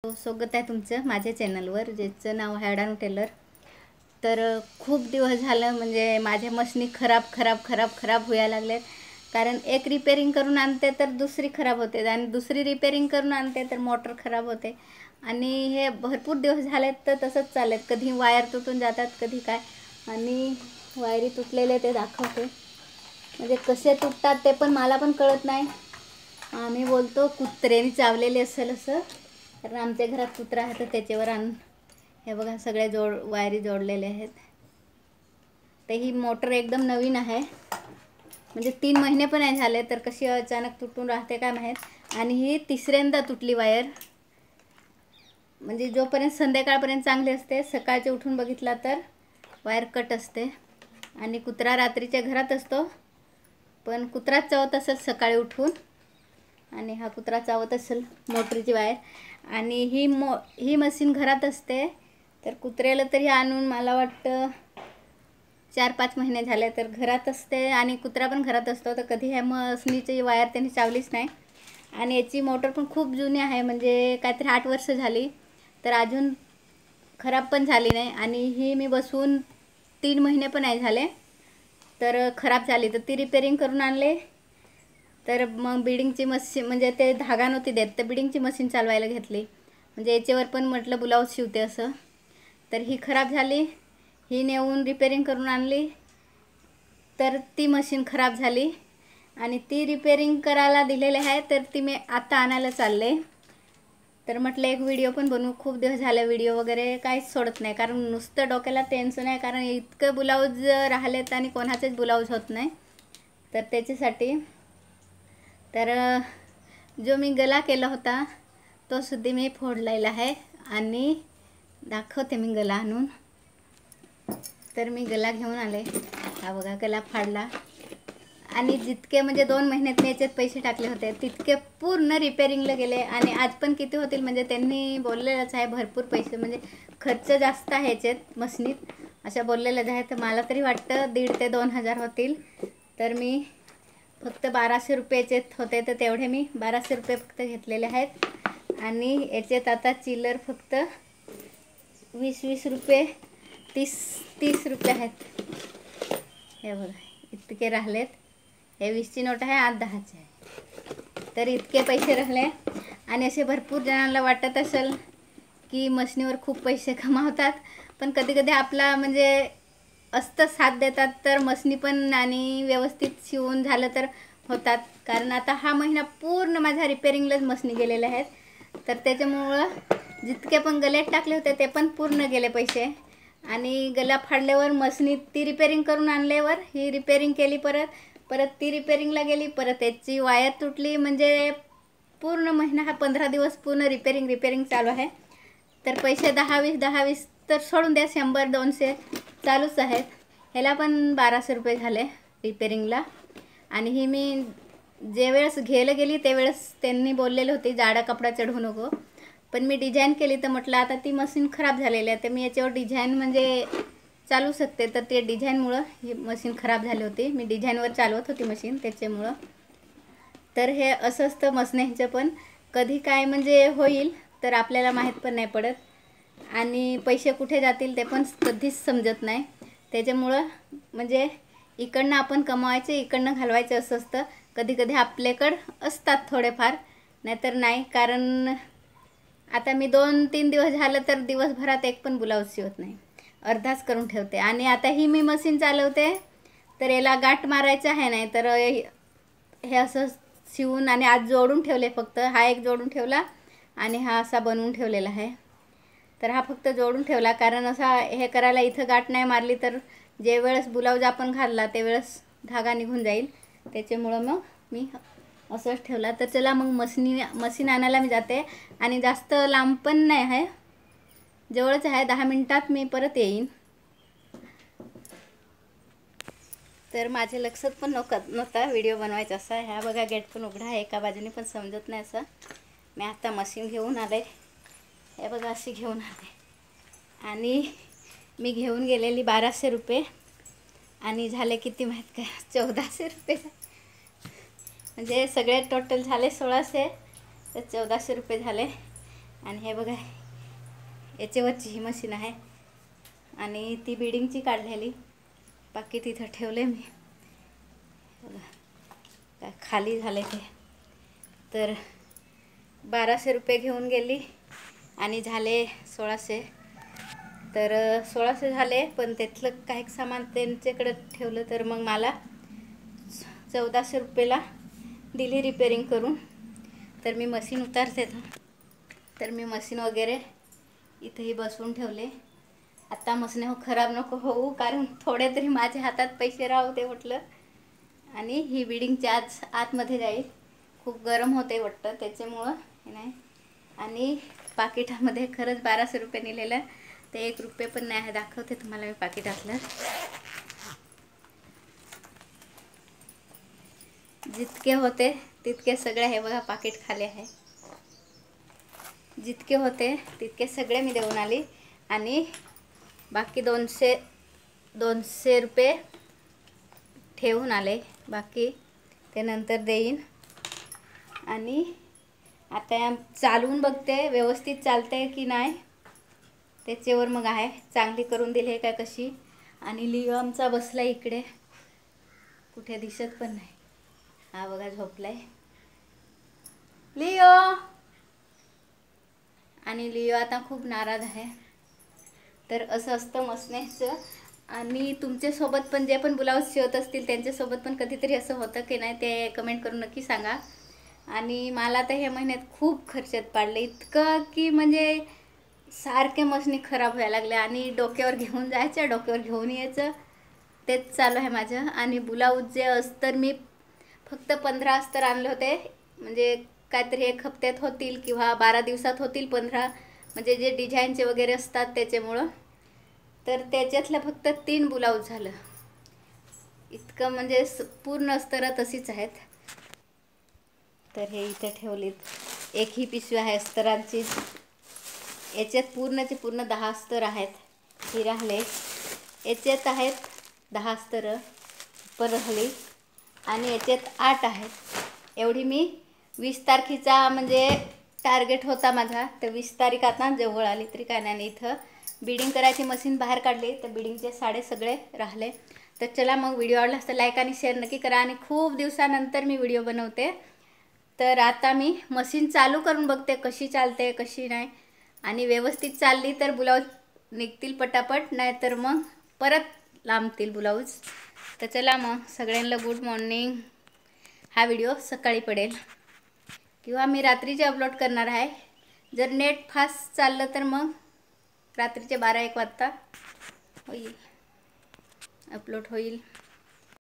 स्वागत आहे तुमचं माझ्या चॅनलवर, ज्याचं नाव आहे अडाणू टेलर. तर खूप दिवस झालं म्हणजे माझ्या मशीनी खराब व्हायला लागल्यात. कारण एक रिपेअरिंग करून आणते तर दुसरी खराब होते आणि दुसरी रिपेअरिंग करून आणते तर मोटर खराब होते. आणि हे भरपूर दिवस झालेत तर तसंच चालत. कधी वायर तुटून जातात, कधी काय. आणि वायरी तुटलेले ते दाखवते, म्हणजे कसे तुटतात ते पण मला पण कळत नाही. आम्ही बोलतो कुत्र्याने चावलेले असेल असं, कारण आमच्या घरात कुत्रा आहे तर त्याच्यावर हे बघा सगळे वायरी जोडलेले आहेत. तर ही मोटर एकदम नवीन आहे, म्हणजे 3 महिने पण नाही झाले तर कशी अचानक तुटून राहते काय माहीत. आणि ही तिसऱ्यांदा तुटली वायर. म्हणजे जोपर्यंत संध्याकाळपर्यंत चांगली असते, सकाळचे उठून बघितला तर वायर कट असते. आणि कुत्रा रात्रीच्या घरात असतो, पण कुत्राच चावत असेल सकाळी उठून. आणि हा कुत्रा चावत असेल मोटरीची वायर. आणि ही मशीन घरात असते तर कुत्र्याला तरी आणून मला वाटतं 4-5 महिने झाले तर घरात असते. आणि कुत्रा पण घरात असतो, तर कधी ह्या मशीनीची वायर त्यांनी चावलीच नाही. आणि याची मोटर पण खूप जुनी आहे, म्हणजे काहीतरी 8 वर्ष झाली तर अजून खराब पण झाली नाही. आणि ही मी बसवून 3 महिने पण नाही झाले तर खराब झाली. तर ती रिपेअरिंग करून आणले. तर मग बिडिंगची मशीन, म्हणजे ते धागा नव्हती देत तर बिडिंगची मशीन चालवायला घेतली. म्हणजे याच्यावर पण म्हटलं ब्लाऊज शिवते असं. तर ही खराब झाली, ही नेऊन रिपेअरिंग करून आणली तर ती मशीन खराब झाली. आणि ती रिपेअरिंग करायला दिलेले आहे तर ती मी आता आणायला चालले. तर म्हटलं एक व्हिडिओ पण बनवू. खूप दिवस झाले व्हिडिओ वगैरे काहीच सोडत नाही, कारण नुसतं डोक्याला टेन्शन आहे. कारण इतकं ब्लाऊज राहिलेत आणि कोणाचेच ब्लाऊज होत नाही. तर त्याच्यासाठी तर जो मी गला केला होता तो सुद्धा मी फोडलेला आहे आणि दाखवते मी गला आणून. तर मी गला घेऊन आले. हा बघा गला फाडला. आणि जितके म्हणजे 2 महिन्यात मी याच्यात पैसे टाकले होते तितके पूर्ण रिपेअरिंगला गेले. आणि आज पण किती होतील म्हणजे त्यांनी बोललेलंच आहे भरपूर पैसे, म्हणजे खर्च जास्त आहे याच्यात मशीनीत अशा बोललेलंच आहे. तर मला तरी वाटतं 1,500 ते 2,000 होतील. तर मी फक्त 1200 रुपयाचे होते तर तेवढे मी 1200 रुपये फक्त घेतलेले आहेत. आणि याच्यात आता चिल्लर फक्त 20-20 रुपये 30 रुपये आहेत. हे बघा इतके राहिलेत. हे 20ची नोट आहे, आज 10ची आहे. तर इतके पैसे राहिले. आणि असे भरपूर जणांना वाटत असेल की मशनीवर खूप पैसे कमावतात, पण कधी कधी आपला म्हणजे असतं साथ देतात तर मशनी पण आणि व्यवस्थित शिवून झालं तर होतात. कारण आता हा महिना पूर्ण माझ्या रिपेअरिंगलाच मशनी गेलेले आहेत. तर त्याच्यामुळं जितके पण गल्यात टाकले होते ते पण पूर्ण गेले पैसे. आणि गला फाडल्यावर मशनी ती रिपेअरिंग करून आणल्यावर ही रिपेअरिंग केली, परत ती रिपेअरिंगला गेली, परत त्याची वायर तुटली. म्हणजे पूर्ण महिना हा 15 दिवस पूर्ण रिपेअरिंग चालू आहे. तर पैसे 10-20 तर सोडून द्या, 100-200 चालूच आहेत. ह्याला पण 1200 रुपये झाले रिपेअरिंगला. आणि ही मी जे वेळेस घ्यायला गेली त्यावेळेस त्यांनी बोललेले होते जाडा कपडा चढवू नको, पण मी डिझाईन केली तर म्हटलं आता ती मशीन खराब झालेली आहे तर मी याच्यावर डिझाईन म्हणजे चालू शकते. तर ते डिझाईनमुळं ही मशीन खराब झाली होती. मी डिझाईनवर चालवत होती मशीन त्याच्यामुळं. तर हे असं असतं मशन्यांचं पण, कधी काय म्हणजे होईल तर आपल्याला माहीत पण नाही पडत. आणि पैसे कुठे जातील ते पण कधीच समजत नाही. त्याच्यामुळं म्हणजे इकडनं आपण कमवायचे, इकडनं घालवायचे असं असतं. कधी कधी आपल्याकडं असतात थोडेफार, नाहीतर नाही. कारण आता मी 2-3 दिवस झालं तर दिवसभरात एक पण ब्लाऊज शिवत नाही, अर्धाच करून ठेवते. आणि आता ही मी मशीन चालवते तर याला गाठ मारायचं आहे, नाही तर हे असं शिवून आणि आज जोडून ठेवले. फक्त हा एक जोडून ठेवला आणि हा असा बनवून ठेवलेला आहे. तर हा फक्त जोडून ठेवला, कारण असा हे करायला इथं गाठ नाही मारली तर जे वेळेस ब्लाऊज आपण घालला त्यावेळेस धागा निघून जाईल. त्याच्यामुळं मग मी असंच ठेवला. तर चला मग मशीन आणायला मी जाते. आणि जास्त लांब पण नाही आहे, जवळच आहे, 10 मिनिटात मी परत येईन. तर माझे लक्षात पण नव्हता व्हिडिओ बनवायचा असा. ह्या बघा गेट पण उघडा आहे, एका बाजूने पण समजत नाही असं. मी आता मशीन घेऊन आले. हे बघा अशी घेऊन आले. आणि मी घेऊन गेलेली 1200 रुपये आणि झाले किती माहीत काय, 1400 रुपये. म्हणजे सगळे टोटल झाले 1600 तर 1400 रुपये झाले. आणि हे बघा याच्यावरची ही मशीन आहे आणि ती बिडिंगची काढलेली पाकिट इथं ठेवले मी बघा काय खाली झाले ते. तर 1200 रुपये घेऊन गेली आणि झाले 1600. तर 1600 झाले पण त्यातलं काही सामान त्यांच्याकडे ठेवलं तर मग मला 1400 रुपयाला दिली रिपेअरिंग करून. तर मी मशीन उतारते तर मी मशीन वगैरे इथेही बसवून ठेवले. आता मशीन खराब नको होऊ कारण थोडे तरी माझ्या हातात पैसे राहू ते म्हटलं. आणि ही बिल्डिंगच्या आतमध्ये जाईल. खूप गरम होते वाटतं त्याच्यामुळं हे नाही. आणि पाकिटामध्ये खरंच 1200 रुपये नेलेलं ते 1 रुपये पण नाही आहे. दाखवते तुम्हाला मी पाकिटातलं. जितके होते तितके सगळे हे बघा पाकिट खाली आहे. जितके होते तितके सगळे मी देऊन आली आणि बाकी 200 रुपये ठेवून आले. बाकी ते नंतर देईन. आणि आता चालवून बघते व्यवस्थित चालते की नाही त्याच्यावर मग आहे. चांगली करून दिली आहे काय कशी. आणि लिओ आमचा बसला इकडे कुठे दिसत पण नाही. हा बघा झोपलाय लिओ. आणि लिओ आता खूप नाराज आहे. तर असं असतं मसनेचं. आणि तुमच्यासोबत पण जे पण ब्लाऊज शिवत असतील त्यांच्यासोबत पण कधीतरी असं होतं की नाही ते कमेंट करून नक्की सांगा. आणि मला तर ह्या महिन्यात खूप खर्चात पाडलं इतकं की म्हणजे सारखे मशनी खराब व्हायला लागले आणि डोक्यावर घेऊन जायचं डोक्यावर घेऊन यायचं तेच चालू आहे माझं. आणि ब्लाऊज जे अस्तर मी फक्त 15 अस्तर आणले होते म्हणजे काहीतरी 1 हप्त्यात होतील किंवा 12 दिवसात होतील 15 म्हणजे जे डिझाईनचे वगैरे असतात त्याच्यामुळं. तर त्याच्यातलं फक्त 3 ब्लाऊज झालं. इतकं म्हणजे पूर्ण अस्तर तशीच आहेत. तर हे इथे ठेवलीत. एक ही पिशवी आहे अस्तरांची. याच्यात पूर्णचे पूर्ण 10 अस्तर आहेत. ही राहिले याच्यात आहेत 10 अस्तर परहली आणि याच्यात 8 आहेत. एवढी मी 20 तारखेचा म्हणजे टार्गेट होता माझा. तर 20 तारीख आता जवळ आली तरी काय नाही. इथं बिडिंग करायची मशीन बाहेर काढली तर बिडिंगचे साडे सगळे राहिले. तर चला मग व्हिडिओ आवडला असता लाईक आणि शेअर नक्की करा. आणि खूप दिवसानंतर मी व्हिडिओ बनवते. तर आता मी मशीन चालू करून बघते कशी चालते कशी नाही. आणि व्यवस्थित चालली तर ब्लाऊज निघतील पटापट नाही तर मग परत लांबतील ब्लाऊज. तर चला मग सगळ्यांना गुड मॉर्निंग. हा व्हिडिओ सकाळी पडेल किंवा मी रात्रीचे अपलोड करणार आहे. जर नेट फास्ट चाललं तर मग रात्रीचे 12-1 वाजता होईल अपलोड होईल.